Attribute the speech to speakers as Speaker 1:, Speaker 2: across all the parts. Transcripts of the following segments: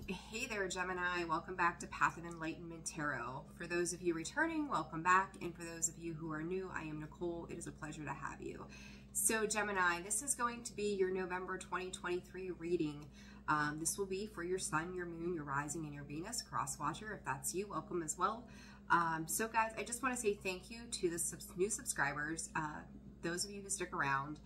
Speaker 1: Hey there, Gemini. Welcome back to Path of Enlightenment Tarot. For those of you returning, welcome back. And for those of you who are new, I am Nicole. It is a pleasure to have you. So Gemini, this is going to be your November 2023 reading. This will be for your sun, your moon, your rising, and your Venus cross watcher. If that's you, welcome as well. So guys, I just want to say thank you to the new subscribers, those of you who stick around.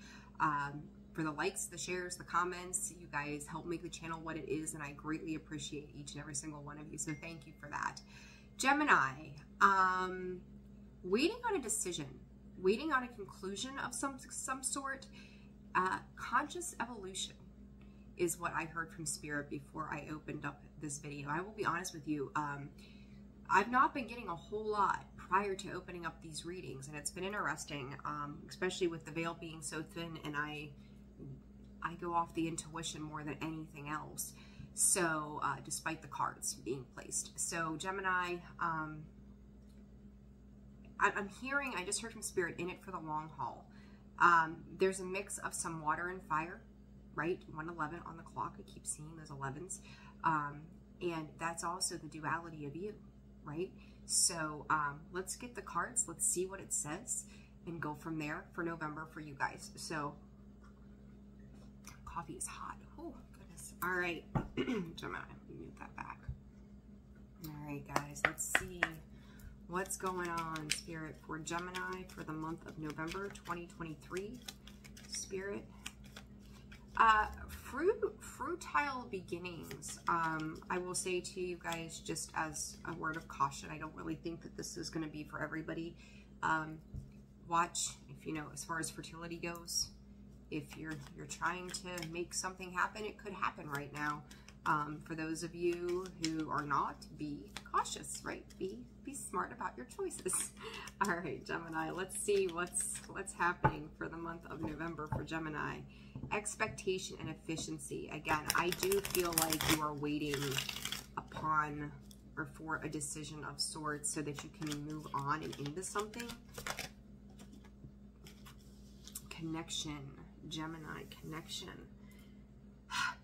Speaker 1: For the likes, the shares, the comments, you guys help make the channel what it is, and I greatly appreciate each and every single one of you, so thank you for that. Gemini, waiting on a decision, waiting on a conclusion of some sort. Conscious evolution is what I heard from Spirit before I opened up this video. I will be honest with you, I've not been getting a whole lot prior to opening up these readings, and it's been interesting, especially with the veil being so thin, and I go off the intuition more than anything else. So, despite the cards being placed. So, Gemini, I'm hearing, I just heard from Spirit, in it for the long haul. There's a mix of some water and fire, right? 111 on the clock. I keep seeing those 11s. And that's also the duality of you, right? So, let's get the cards. Let's see what it says and go from there for November for you guys. So, coffee is hot. Oh, goodness. All right. Gemini, mute that back. All right, guys. Let's see what's going on, Spirit, for Gemini for the month of November 2023. Spirit. Fruitile beginnings. I will say to you guys, just as a word of caution, I don't really think that this is going to be for everybody. Watch, if you know, as far as fertility goes, if you're trying to make something happen, it could happen right now. For those of you who are not, be cautious, right? Be smart about your choices. All right, Gemini, let's see what's happening for the month of November for Gemini. Expectation and efficiency. Again, I do feel like you are waiting upon or for a decision of sorts so that you can move on and into something. Connection. Gemini, connection.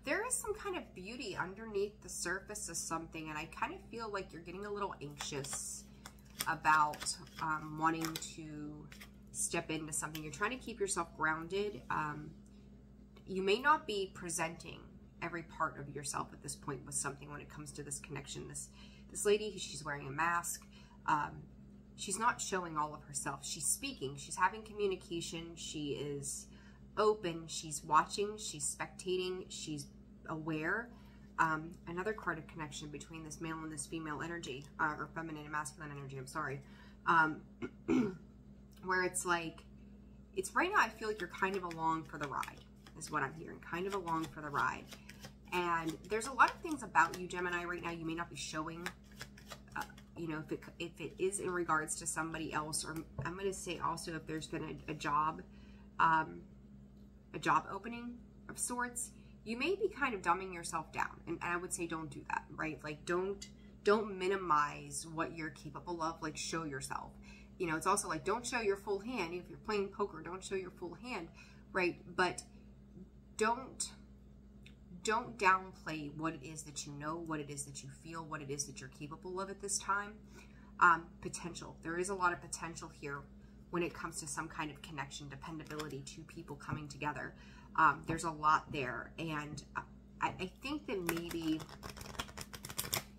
Speaker 1: There is some kind of beauty underneath the surface of something, and I kind of feel like you're getting a little anxious about wanting to step into something. You're trying to keep yourself grounded. You may not be presenting every part of yourself at this point with something when it comes to this connection. This lady, she's wearing a mask. She's not showing all of herself. She's speaking. She's having communication. She is open. She's watching. She's spectating. She's aware. Another card of connection between this male and this female energy, or feminine and masculine energy, I'm sorry. Where it's like, it's right now I feel like you're kind of along for the ride, is what I'm hearing. Kind of along for the ride. And there's a lot of things about you, Gemini, right now you may not be showing. You know, if it is in regards to somebody else, or I'm going to say also if there's been a job opening of sorts, you may be kind of dumbing yourself down. And I would say don't do that, right? Like don't minimize what you're capable of, like show yourself. You know, it's also like don't show your full hand. If you're playing poker, don't show your full hand, right? But don't downplay what it is that you know, what it is that you feel, what it is that you're capable of at this time. Potential. There is a lot of potential here when it comes to some kind of connection, dependability, two people coming together. There's a lot there. And I think that maybe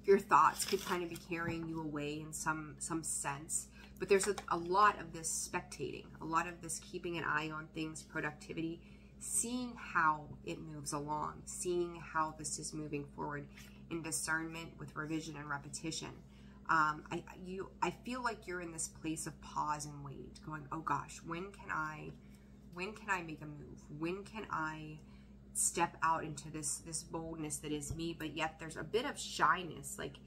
Speaker 1: your thoughts could kind of be carrying you away in some sense. But there's a lot of this spectating, a lot of this keeping an eye on things, productivity, seeing how it moves along, seeing how this is moving forward in discernment with revision and repetition. I feel like you're in this place of pause and wait, going, oh gosh, when can I make a move? When can I step out into this boldness that is me? But yet there's a bit of shyness, like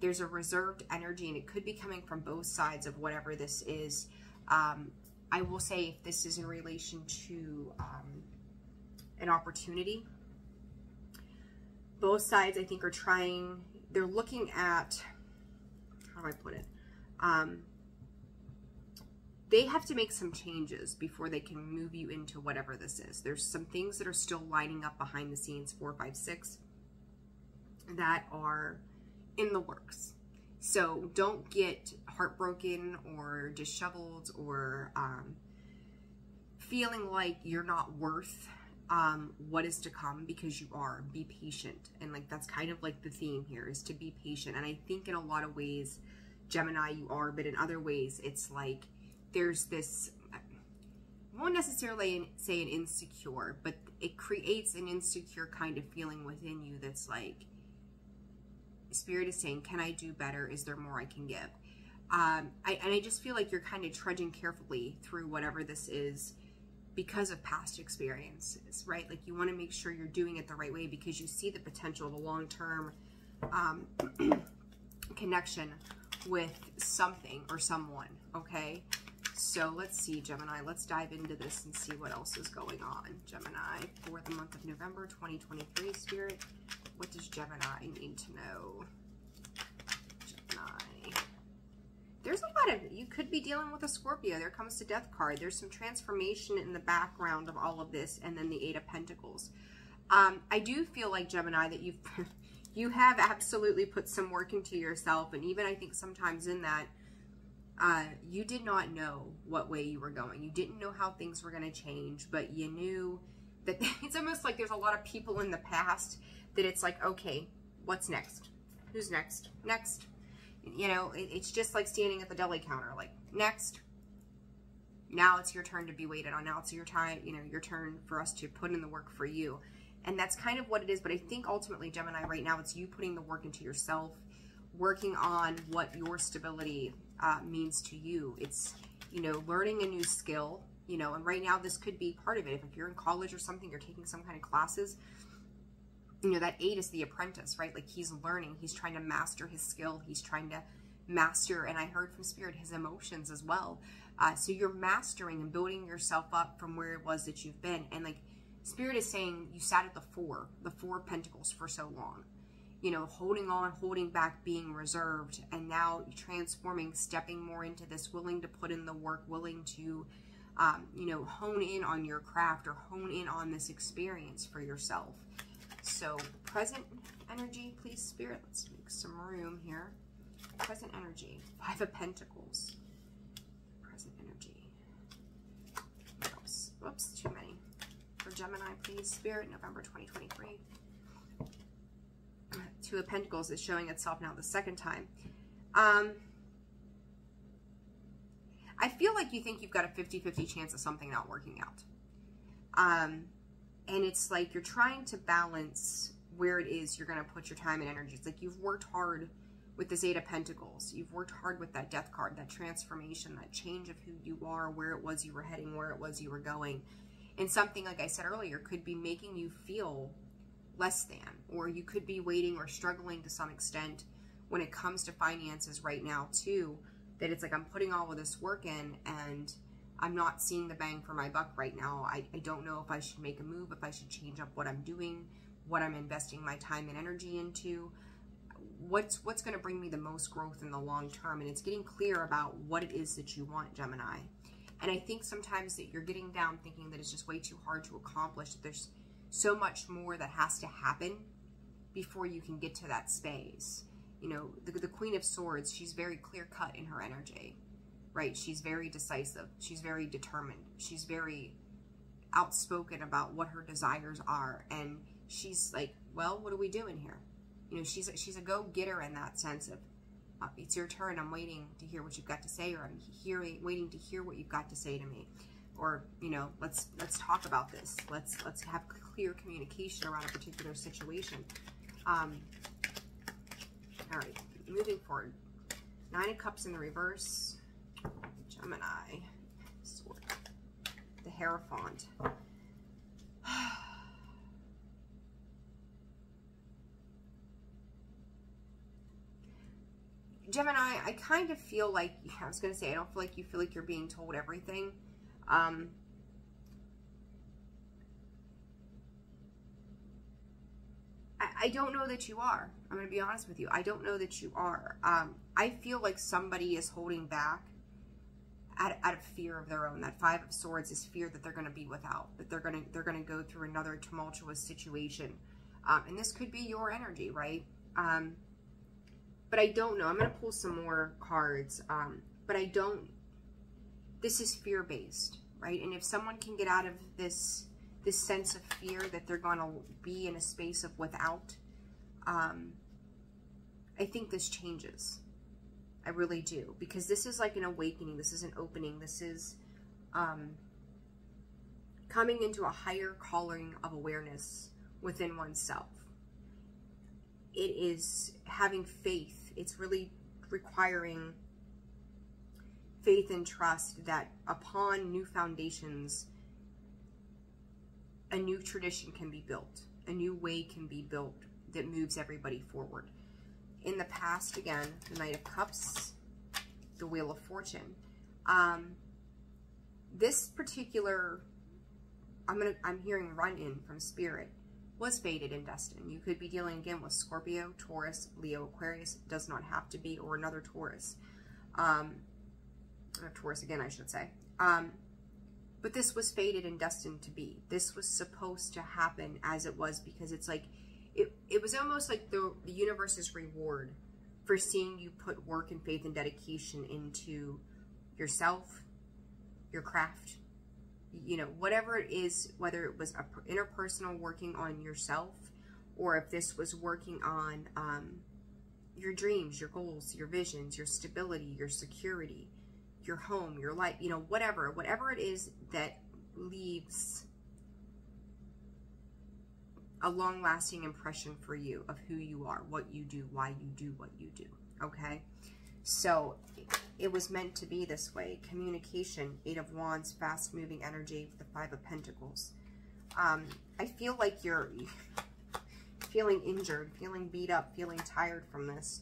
Speaker 1: there's a reserved energy, and it could be coming from both sides of whatever this is. I will say if this is in relation to an opportunity, both sides I think are trying, they're looking at, how do I put it? They have to make some changes before they can move you into whatever this is. There's some things that are still lining up behind the scenes, 4, 5, 6. that are in the works. So don't get heartbroken or disheveled or feeling like you're not worth what is to come, because you are. Be patient. And like, that's kind of like the theme here, is to be patient. And I think in a lot of ways, Gemini, you are, but in other ways, it's like there's this, I won't necessarily say an insecure, but it creates an insecure kind of feeling within you that's like, Spirit is saying, can I do better? Is there more I can give? And I just feel like you're kind of trudging carefully through whatever this is because of past experiences, right? Like, you want to make sure you're doing it the right way because you see the potential of a long-term connection with something or someone, okay? So let's see, Gemini. Let's dive into this and see what else is going on. Gemini, for the month of November 2023, Spirit, what does Gemini need to know? Gemini. There's a lot of, you could be dealing with a Scorpio. There comes the Death card. There's some transformation in the background of all of this, and then the Eight of Pentacles. I do feel like, Gemini, that you have absolutely put some work into yourself, and even I think sometimes in that, you did not know what way you were going. You didn't know how things were going to change, but you knew that it's almost like there's a lot of people in the past that it's like, okay, what's next? Who's next? Next. You know, it's just like standing at the deli counter, like, next. Now it's your turn to be waited on. Now it's your time, you know, your turn for us to put in the work for you. And that's kind of what it is. But I think ultimately, Gemini, right now, it's you putting the work into yourself, working on what your stability means to you. It's, you know, learning a new skill, you know, and right now this could be part of it. If you're in college or something, you're taking some kind of classes, you know, that 8 is the apprentice, right? Like, he's learning, he's trying to master his skill, he's trying to master, and I heard from Spirit, his emotions as well. So you're mastering and building yourself up from where it was that you've been. And like, Spirit is saying you sat at the four of Pentacles for so long, you know, holding on, holding back, being reserved, and now transforming, stepping more into this, willing to put in the work, willing to, you know, hone in on your craft or hone in on this experience for yourself. So present energy, please, Spirit. Let's make some room here. Present energy, 5 of Pentacles. Present energy. Oops, whoops, too many. For Gemini, please, Spirit, November 2023. 2 of Pentacles is showing itself now the second time. I feel like you think you've got a 50-50 chance of something not working out. And it's like you're trying to balance where it is you're going to put your time and energy. It's like you've worked hard with this 8 of Pentacles. You've worked hard with that Death card, that transformation, that change of who you are, where it was you were heading, where it was you were going. And something, like I said earlier, could be making you feel less than, or you could be waiting or struggling to some extent when it comes to finances right now too, that it's like, I'm putting all of this work in and I'm not seeing the bang for my buck right now. I don't know if I should make a move, if I should change up what I'm doing, what I'm investing my time and energy into, what's going to bring me the most growth in the long term. And it's getting clear about what it is that you want, Gemini. And I think sometimes that you're getting down thinking that it's just way too hard to accomplish, that there's so much more that has to happen before you can get to that space. You know, the Queen of Swords, she's very clear-cut in her energy, right? She's very decisive. She's very determined. She's very outspoken about what her desires are. And she's like, well, what are we doing here? You know, she's a go-getter in that sense of, it's your turn. I'm waiting to hear what you've got to say, or I'm waiting to hear what you've got to say to me. Or, you know, let's talk about this. Let's have clear communication around a particular situation. All right, moving forward. 9 of Cups in the reverse. Gemini. Sword. The Hierophant. Gemini, I kind of feel like, I was going to say, I don't feel like you feel like you're being told everything. I don't know that you are. I'm going to be honest with you. I don't know that you are. I feel like somebody is holding back out of fear of their own. That 5 of Swords is fear that they're going to be without, that they're going to go through another tumultuous situation. And this could be your energy, right? But I don't know. I'm going to pull some more cards. But I don't, this is fear-based, right? And if someone can get out of this sense of fear that they're going to be in a space of without, I think this changes. I really do. Because this is like an awakening. This is an opening. This is coming into a higher calling of awareness within oneself. It is having faith. It's really requiring faith and trust that upon new foundations, a new tradition can be built. A new way can be built that moves everybody forward. In the past, again, the Knight of Cups, the Wheel of Fortune. This particular, I'm hearing run-in from Spirit, was fated and destined. You could be dealing again with Scorpio, Taurus, Leo, Aquarius. It does not have to be, or another Taurus. Taurus again, I should say. But this was fated and destined to be. This was supposed to happen as it was, because it's like, it was almost like the universe's reward for seeing you put work and faith and dedication into yourself, your craft, you know, whatever it is, whether it was interpersonal working on yourself, or if this was working on your dreams, your goals, your visions, your stability, your security, your home, your life, you know, whatever it is that leaves a long-lasting impression for you of who you are, what you do, why you do what you do, okay? So it was meant to be this way. Communication, Eight of Wands, fast-moving energy with the Five of Pentacles. I feel like you're feeling injured, feeling beat up, feeling tired from this.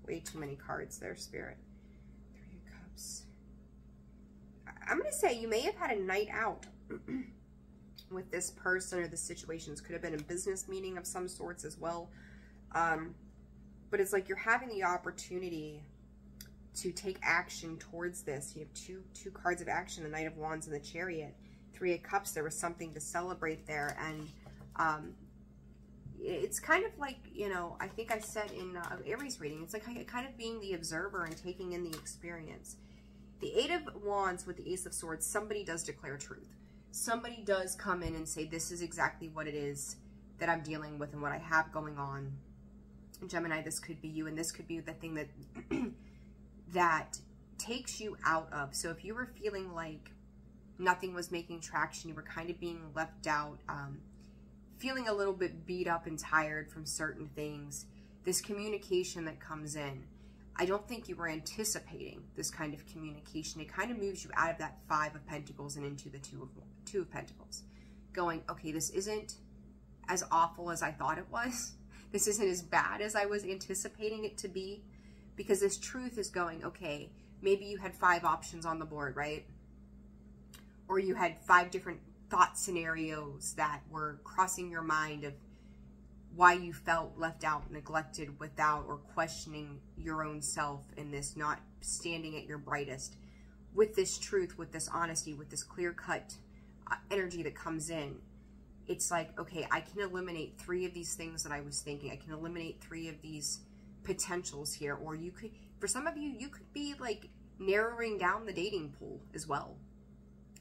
Speaker 1: Way too many cards there, Spirit. Three of Cups. I'm going to say you may have had a night out with this person or the situations. Could have been a business meeting of some sorts as well. But it's like you're having the opportunity to take action towards this. You have two cards of action, the Knight of Wands and the Chariot. Three of Cups, there was something to celebrate there. And it's kind of like, you know, I think I said in Aries reading, it's like kind of being the observer and taking in the experience. The Eight of Wands with the Ace of Swords, somebody does declare truth. Somebody does come in and say, this is exactly what it is that I'm dealing with and what I have going on. Gemini, this could be you, and this could be the thing that that takes you out of. So if you were feeling like nothing was making traction, you were kind of being left out, feeling a little bit beat up and tired from certain things, this communication that comes in, I don't think you were anticipating this kind of communication. It kind of moves you out of that Five of Pentacles and into the Two of Pentacles. Going, okay, this isn't as awful as I thought it was. This isn't as bad as I was anticipating it to be. Because this truth is going, okay, maybe you had 5 options on the board, right? Or you had 5 different thought scenarios that were crossing your mind of why you felt left out, neglected, without, or questioning your own self in this, not standing at your brightest. With this truth, with this honesty, with this clear-cut energy that comes in, it's like, okay, I can eliminate 3 of these things that I was thinking. I can eliminate 3 of these potentials here. Or you could, for some of you, you could be like narrowing down the dating pool as well.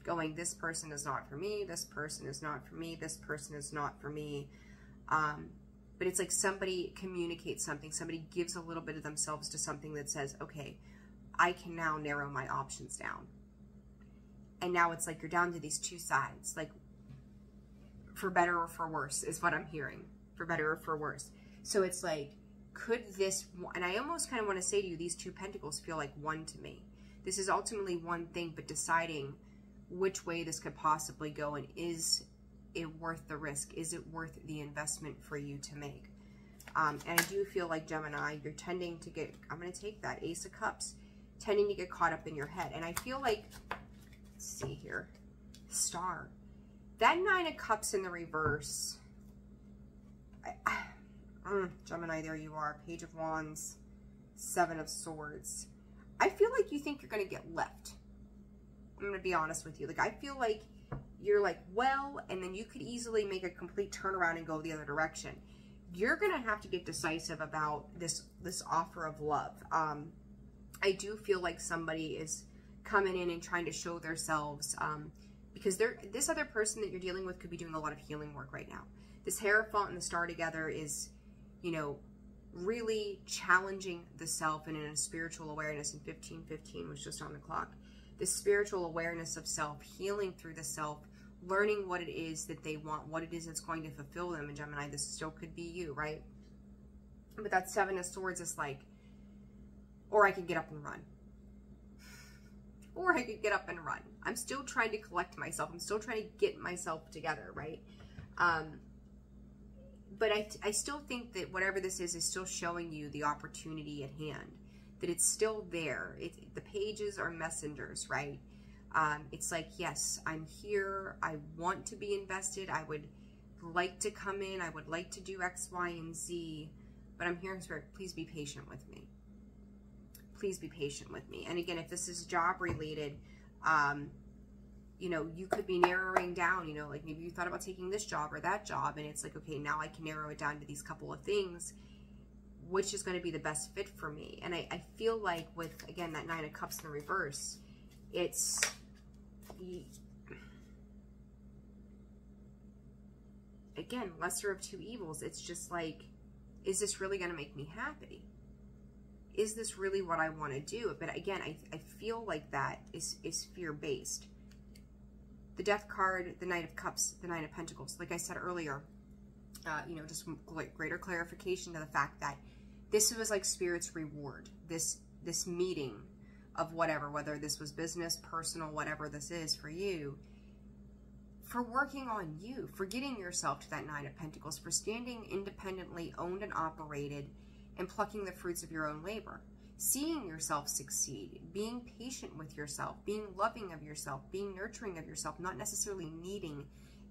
Speaker 1: Going, this person is not for me, this person is not for me, this person is not for me. But it's like somebody communicates something, somebody gives a little bit of themselves to something that says, okay, I can now narrow my options down. And now it's like you're down to these 2 sides, like for better or for worse is what I'm hearing, for better or for worse. So it's like, could this, and I almost kind of want to say to you, these 2 pentacles feel like one to me. This is ultimately one thing, but deciding which way this could possibly go, and is it worth the risk? Is it worth the investment for you to make? And I do feel like, Gemini, you're tending to get, I'm going to take that Ace of Cups, tending to get caught up in your head. And I feel like, let's see here, Star. That Nine of Cups in the reverse, Gemini, there you are. Page of Wands, Seven of Swords. I feel like you think you're going to get left. I'm going to be honest with you. Like, I feel like you're like, well, and then you could easily make a complete turnaround and go the other direction. you're going to have to get decisive about this offer of love. I do feel like somebody is coming in and trying to show themselves, because this other person that you're dealing with could be doing a lot of healing work right now. This Hierophant and the Star together is, you know, really challenging the self and in a spiritual awareness. And 1515 was just on the clock. This spiritual awareness of self, healing through the self, learning what it is that they want, what it is that's going to fulfill them. And Gemini, this still could be you, right? But that Seven of Swords is like, or I could get up and run. Or I could get up and run. I'm still trying to collect myself. I'm still trying to get myself together, right? But I still think that whatever this is still showing you the opportunity at hand. That it's still there. The pages are messengers, right? It's like, yes, I'm here. I want to be invested. I would like to come in. I would like to do X, Y, and Z. But I'm here in Spirit. Please be patient with me. Please be patient with me. And again, if this is job related, you know, you could be narrowing down, you know, like maybe you thought about taking this job or that job, and it's like, okay, now I can narrow it down to these couple of things, which is going to be the best fit for me. And I feel like with, again, that Nine of Cups in reverse, it's, again, lesser of two evils. It's just like, is this really going to make me happy? Is this really what I want to do? But again, I feel like that is fear-based. The Death card, the Knight of Cups, the Nine of Pentacles. Like I said earlier, you know, just greater clarification to the fact that this was like Spirit's reward. This meeting of whatever, whether this was business, personal, whatever this is for you, for working on you, for getting yourself to that Nine of Pentacles, for standing independently, owned and operated, and plucking the fruits of your own labor, seeing yourself succeed, being patient with yourself, being loving of yourself, being nurturing of yourself, not necessarily needing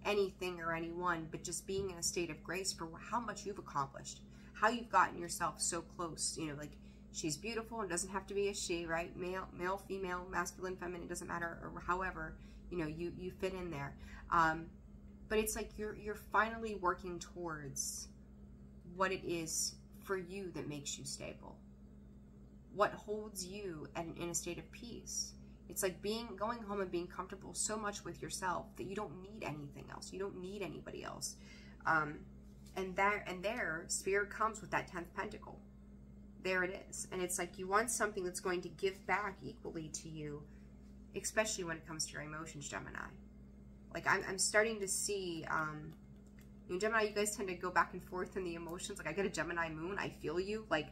Speaker 1: anything or anyone, but just being in a state of grace for how much you've accomplished, how you've gotten yourself so close. You know, like, she's beautiful, and doesn't have to be a she, right? Male, female, masculine, feminine, it doesn't matter, or however, you know, you fit in there. But it's like you're finally working towards what it is for you that makes you stable, what holds you in a state of peace. It's like going home and being comfortable so much with yourself that you don't need anything else. You don't need anybody else. And there, Spirit comes with that 10th Pentacle. There it is. And it's like you want something that's going to give back equally to you, especially when it comes to your emotions, Gemini. Like, I'm starting to see, you know, Gemini, you guys tend to go back and forth in the emotions. Like, I get a Gemini moon, I feel you. Like,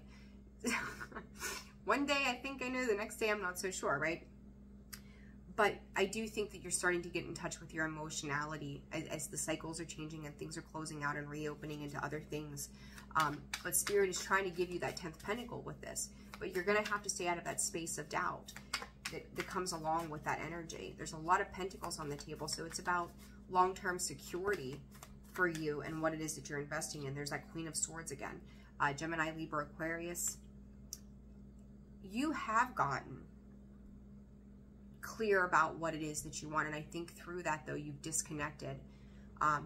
Speaker 1: one day I think I know, the next day I'm not so sure, right? But I do think that you're starting to get in touch with your emotionality as the cycles are changing and things are closing out and reopening into other things. But Spirit is trying to give you that 10th Pentacle with this. But you're going to have to stay out of that space of doubt that comes along with that energy. There's a lot of pentacles on the table, so it's about long-term security for you and what it is that you're investing in. There's that Queen of Swords again. Gemini, Libra, Aquarius. You have gotten clear about what it is that you want, and I think through that, though, you've disconnected.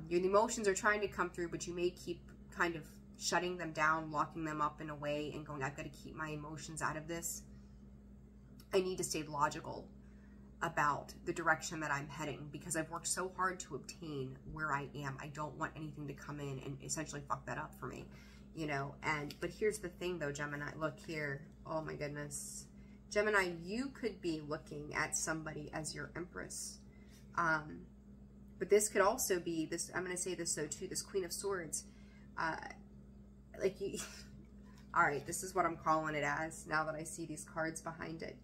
Speaker 1: Your emotions are trying to come through, but you may keep kind of shutting them down, locking them up in a way, and going, I've got to keep my emotions out of this. I need to stay logical about the direction that I'm heading, because I've worked so hard to obtain where I am. I don't want anything to come in and essentially fuck that up for me, you know. But here's the thing, though, Gemini. Look here. Oh my goodness. Gemini, you could be looking at somebody as your Empress. But this could also be this. I'm going to say this though too. This Queen of Swords. Like you. All right, this is what I'm calling it as now that I see these cards behind it.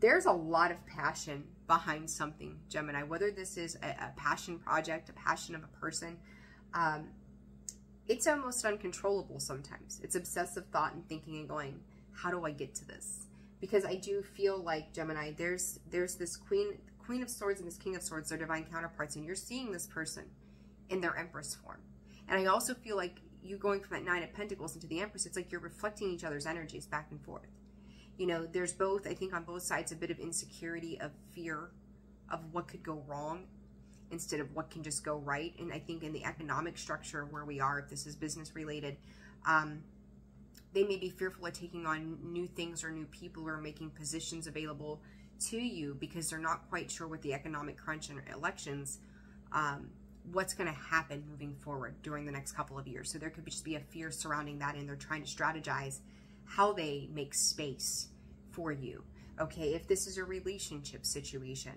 Speaker 1: There's a lot of passion behind something, Gemini, whether this is a passion project, a passion of a person. It's almost uncontrollable sometimes. It's obsessive thought and thinking and going, how do I get to this? Because I do feel like, Gemini, there's this Queen of Swords and this King of Swords, they're divine counterparts, and you're seeing this person in their Empress form. And I also feel like you going from that Nine of Pentacles into the Empress, it's like you're reflecting each other's energies back and forth. You know, there's both, I think on both sides, a bit of insecurity, of fear of what could go wrong. instead of what can just go right. And I think in the economic structure where we are, if this is business related, they may be fearful of taking on new things or new people or making positions available to you because they're not quite sure with the economic crunch and elections, what's going to happen moving forward during the next couple of years. So there could just be a fear surrounding that, and they're trying to strategize how they make space for you. Okay, if this is a relationship situation,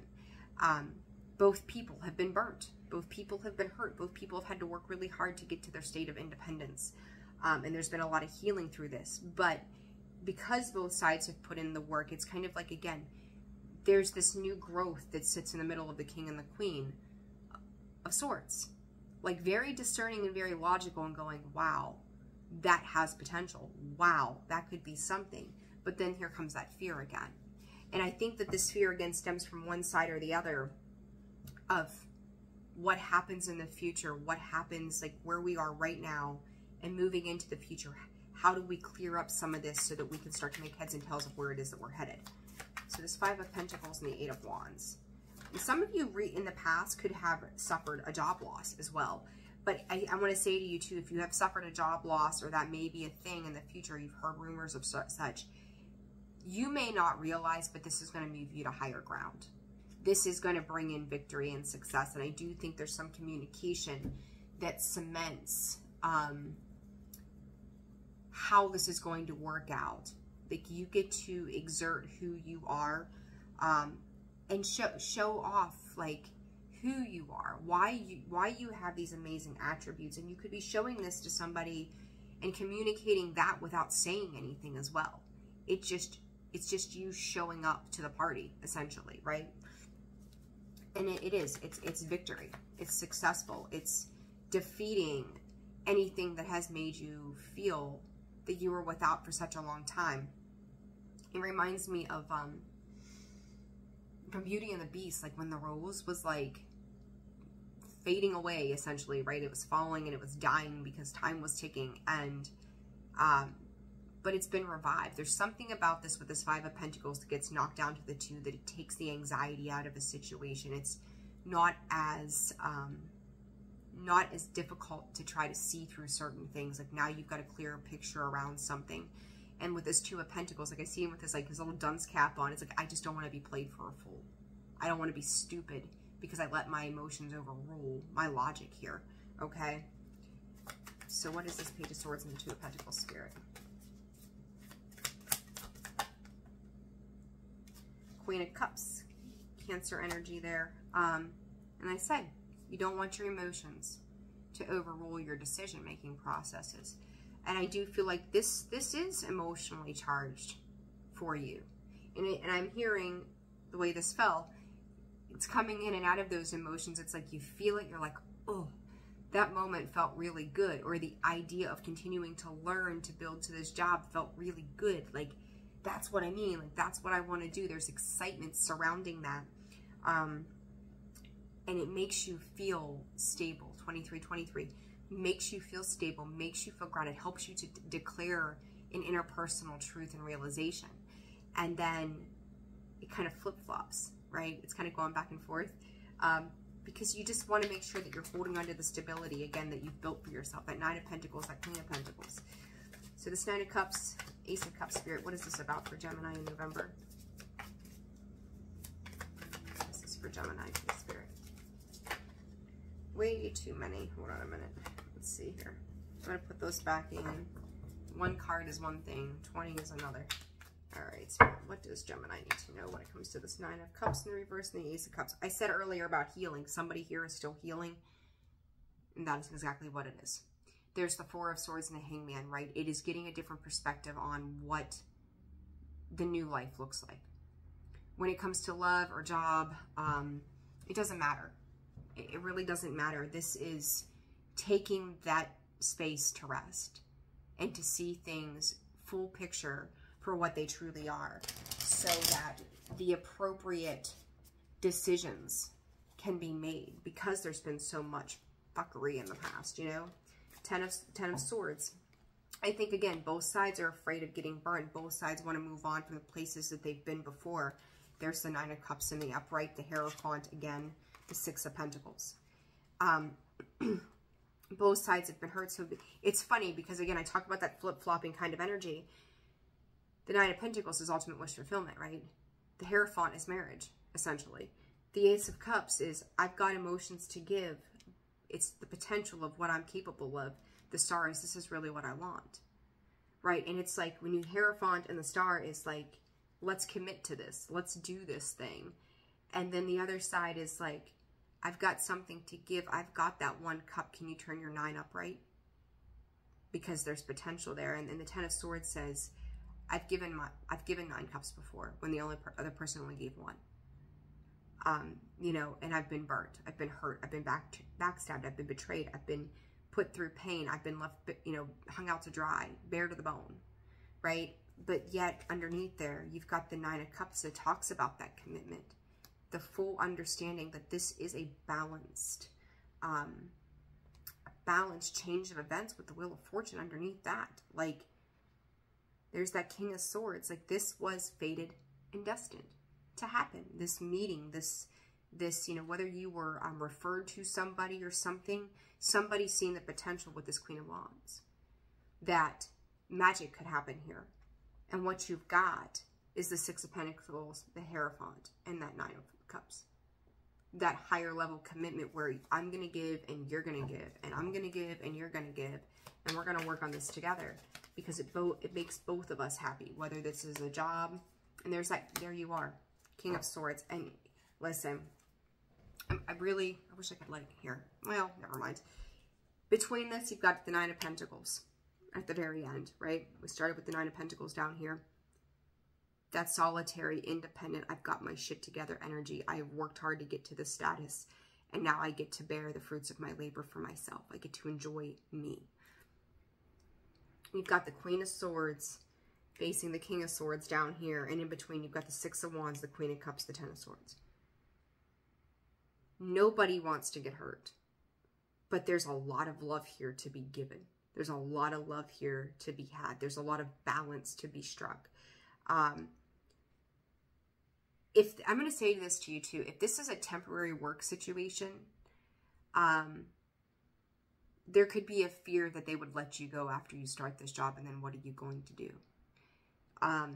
Speaker 1: both people have been burnt. Both people have been hurt. Both people have had to work really hard to get to their state of independence. And there's been a lot of healing through this. But because both sides have put in the work, it's kind of like, again, there's this new growth that sits in the middle of the king and the queen of swords. Like very discerning and very logical and going, wow, that has potential. Wow, that could be something. But then here comes that fear again. And I think that this fear again stems from one side or the other of what happens in the future, what happens like where we are right now and moving into the future. How do we clear up some of this so that we can start to make heads and tails of where it is that we're headed? So this Five of Pentacles and the Eight of Wands. And some of you in the past could have suffered a job loss as well. But I want to say to you too, if you have suffered a job loss or that may be a thing in the future, you've heard rumors of such, you may not realize, but this is going to move you to higher ground. This is going to bring in victory and success. And I do think there's some communication that cements how this is going to work out. Like you get to exert who you are and show off like who you are, why you have these amazing attributes. And you could be showing this to somebody and communicating that without saying anything as well. It's just you showing up to the party, essentially, right? And it's victory. It's successful. It's defeating anything that has made you feel that you were without for such a long time. It reminds me of from Beauty and the Beast, like when the rose was like fading away, essentially, right? It was falling and it was dying because time was ticking, and but it's been revived. There's something about this with this Five of Pentacles that gets knocked down to the two, that it takes the anxiety out of a situation. It's not as difficult to try to see through certain things. Like now you've got a clearer picture around something. And with this Two of Pentacles, like I see him with this like his little dunce cap on. It's like, I just don't want to be played for a fool. I don't want to be stupid because I let my emotions overrule my logic here. Okay. So what is this Page of Swords and the Two of Pentacles spirit? Queen of Cups, Cancer energy there. And I said, you don't want your emotions to overrule your decision-making processes. And I do feel like this is emotionally charged for you. And I'm hearing the way this fell, it's coming in and out of those emotions. It's like you feel it, you're like, oh, that moment felt really good. Or the idea of continuing to learn to build to this job felt really good. Like, that's what I mean. Like, that's what I want to do. There's excitement surrounding that. And it makes you feel stable. 2323 makes you feel stable, makes you feel grounded, helps you to declare an interpersonal truth and realization. And then it kind of flip-flops, right? It's kind of going back and forth because you just want to make sure that you're holding on to the stability, again, that you've built for yourself. That Nine of Pentacles, that Queen of Pentacles. So this Nine of Cups, Ace of Cups spirit, what is this about for Gemini in November? This is for Gemini, please, spirit. Way too many. Hold on a minute. Let's see here. I'm going to put those back in. One card is one thing. 20 is another. All right. So what does Gemini need to know when it comes to this Nine of Cups in the reverse and the Ace of Cups? I said earlier about healing. Somebody here is still healing. And that is exactly what it is. There's the Four of Swords and the Hangman, right? It is getting a different perspective on what the new life looks like. When it comes to love or job, it doesn't matter. It really doesn't matter. This is taking that space to rest and to see things full picture for what they truly are, so that the appropriate decisions can be made, because there's been so much fuckery in the past, you know? Ten of Swords. I think, again, both sides are afraid of getting burned. Both sides want to move on from the places that they've been before. There's the Nine of Cups in the upright, the Hierophant again. the Six of Pentacles. Both sides have been hurt. So it's funny because, again, I talk about that flip-flopping kind of energy. The Nine of Pentacles is ultimate wish fulfillment, right? The Hierophant is marriage, essentially. The Ace of Cups is, I've got emotions to give. It's the potential of what I'm capable of. The Star is, this is really what I want, right? And it's like, when you Hierophant and the Star is like, let's commit to this. Let's do this thing. And then the other side is like, I've got something to give. I've got that one cup. Can you turn your 9 upright? Because there's potential there. And the Ten of Swords says, I've given 9 cups before when the other person only gave 1. You know, and I've been burnt. I've been hurt. I've been backstabbed. I've been betrayed. I've been put through pain. I've been left, you know, hung out to dry, bare to the bone, right? But yet underneath there, you've got the 9 of Cups that talks about that commitment. The full understanding that this is a balanced change of events with the Wheel of Fortune underneath that. Like, there's that King of Swords. Like, this was fated and destined to happen. This meeting, this, you know, whether you were referred to somebody or something, somebody's seen the potential with this Queen of Wands. That magic could happen here. And what you've got is the Six of Pentacles, the Hierophant, and that 9 of Cups. That higher level commitment where I'm going to give and you're going to give, and I'm going to give and you're going to give, and we're going to work on this together because it makes both of us happy, whether this is a job. And there's that, there you are, King of Swords. And listen, I wish I could like here. Well, never mind. Between this, you've got the 9 of Pentacles at the very end, right? We started with the 9 of Pentacles down here. That solitary, independent, I've got my shit together energy. I have worked hard to get to this status, and now I get to bear the fruits of my labor for myself. I get to enjoy me. You've got the Queen of Swords facing the King of Swords down here, and in between you've got the Six of Wands, the Queen of Cups, the Ten of Swords. Nobody wants to get hurt, but there's a lot of love here to be given. There's a lot of love here to be had. There's a lot of balance to be struck. If I'm going to say this to you too, if this is a temporary work situation, there could be a fear that they would let you go after you start this job, and then what are you going to do? I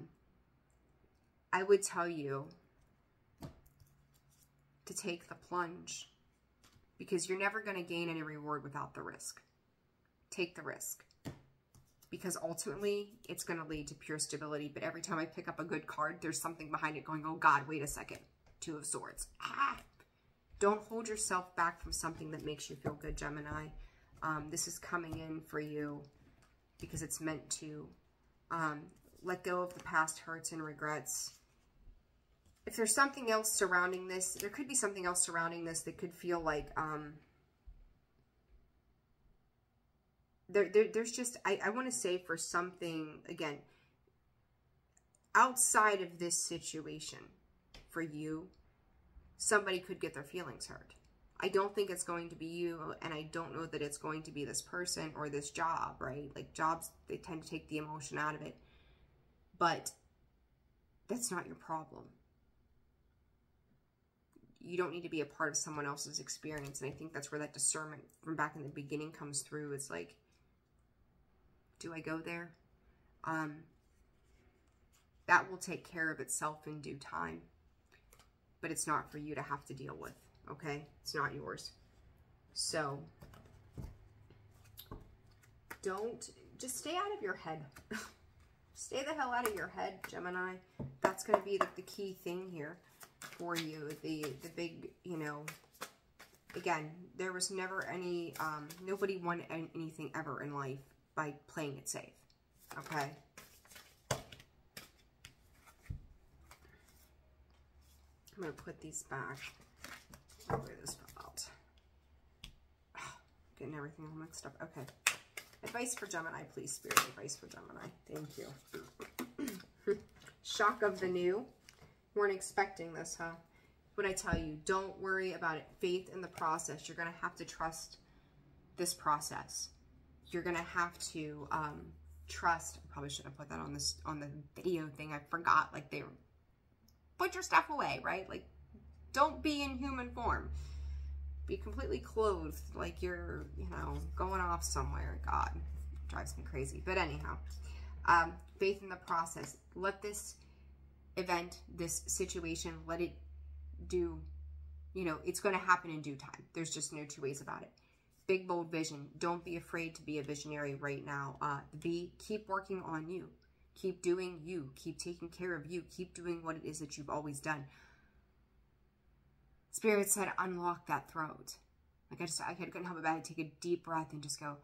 Speaker 1: would tell you to take the plunge, because you're never going to gain any reward without the risk. Take the risk, because ultimately it's going to lead to pure stability. But every time I pick up a good card, there's something behind it going, oh God, wait a second. 2 of Swords. Ah! Don't hold yourself back from something that makes you feel good, Gemini. This is coming in for you because it's meant to. Let go of the past hurts and regrets. If there's something else surrounding this, there could be something else surrounding this that could feel like, there's just, I want to say, for something, again, outside of this situation for you, somebody could get their feelings hurt. I don't think it's going to be you, and I don't know that it's going to be this person or this job, right? Like, jobs, they tend to take the emotion out of it, but that's not your problem. You don't need to be a part of someone else's experience, and I think that's where that discernment from back in the beginning comes through. It's like, do I go there? That will take care of itself in due time, but it's not for you to have to deal with, okay? It's not yours. So just stay out of your head. Stay the hell out of your head, Gemini. That's going to be the key thing here for you. The big, you know, again, there was never any, nobody won anything ever in life by playing it safe, okay? I'm going to put these back. I'll wear this out. Getting everything all mixed up. Okay. Advice for Gemini, please, Spirit. Advice for Gemini. Thank you. Shock of the new. Weren't expecting this, huh? What I tell you, don't worry about it. Faith in the process. You're going to have to trust this process. You're going to have to trust. I probably should have put that on the video thing. I forgot. Like, put your stuff away, right? Like, don't be in human form. be completely clothed like you're, you know, going off somewhere. God, it drives me crazy. But anyhow, faith in the process. Let this event, this situation, let it do, you know, it's going to happen in due time. There's just no two ways about it. Big, bold vision. Don't be afraid to be a visionary right now. Keep working on you. Keep doing you. Keep taking care of you. Keep doing what it is that you've always done. Spirit said, unlock that throat. Like I couldn't help it but take a deep breath and just go,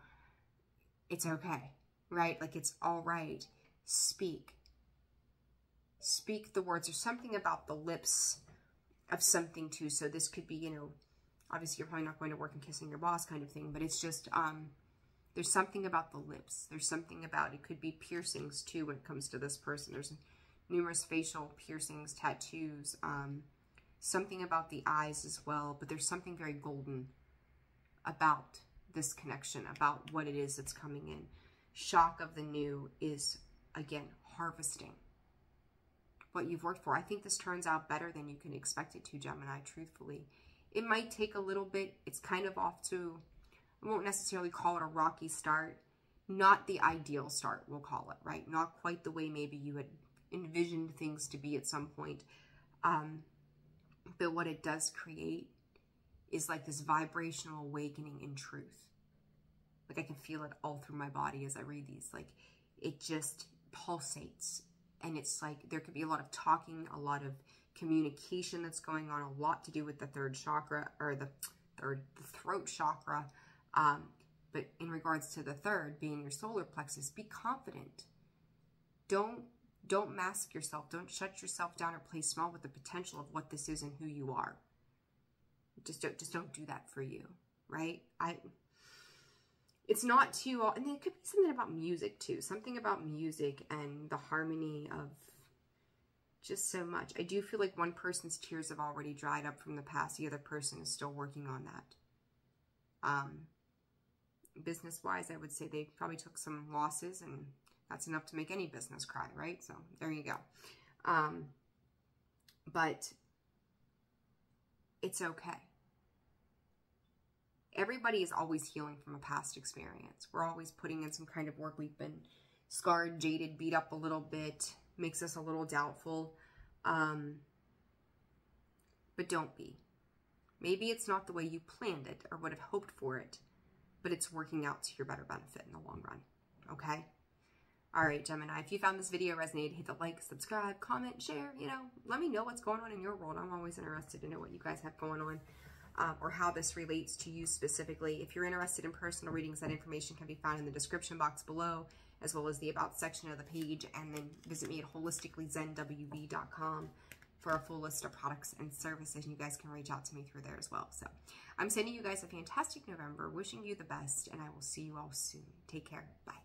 Speaker 1: it's okay, right? Like it's all right. Speak. Speak the words. There's something about the lips of something too. So this could be, you know, obviously you're probably not going to work and kissing your boss kind of thing, but it's just, there's something about the lips. There's something about, it could be piercings too when it comes to this person. There's numerous facial piercings, tattoos, something about the eyes as well, but there's something very golden about this connection, about what it is that's coming in. Shock of the new is, again, harvesting what you've worked for. I think this turns out better than you can expect it to, Gemini, truthfully. It might take a little bit. It's kind of off to, I won't necessarily call it a rocky start. Not the ideal start, we'll call it, right? Not quite the way maybe you had envisioned things to be at some point. But what it does create is like this vibrational awakening in truth. Like I can feel it all through my body as I read these. Like it just pulsates. And it's like there could be a lot of talking, a lot of communication that's going on, a lot to do with the third chakra, or the throat chakra. But in regards to the third, being your solar plexus, be confident. Don't mask yourself. Don't shut yourself down or play small with the potential of what this is and who you are. Just don't do that for you, right? It's not too, and it could be something about music too. Something about music and the harmony of just so much. I do feel like one person's tears have already dried up from the past. The other person is still working on that. Business-wise, I would say they probably took some losses, and that's enough to make any business cry, right? So there you go. But it's okay. Everybody is always healing from a past experience. We're always putting in some kind of work. We've been scarred, jaded, beat up a little bit, makes us a little doubtful. But don't be. Maybe it's not the way you planned it or would have hoped for it, but it's working out to your better benefit in the long run. Okay? All right, Gemini, if you found this video resonated, hit the like, subscribe, comment, share, you know, let me know what's going on in your world. I'm always interested to know what you guys have going on, or how this relates to you specifically. If you're interested in personal readings, that information can be found in the description box below, as well as the About section of the page, and then visit me at holisticallyzenwv.com for a full list of products and services, and you guys can reach out to me through there as well. So I'm sending you guys a fantastic November, wishing you the best, and I will see you all soon. Take care. Bye.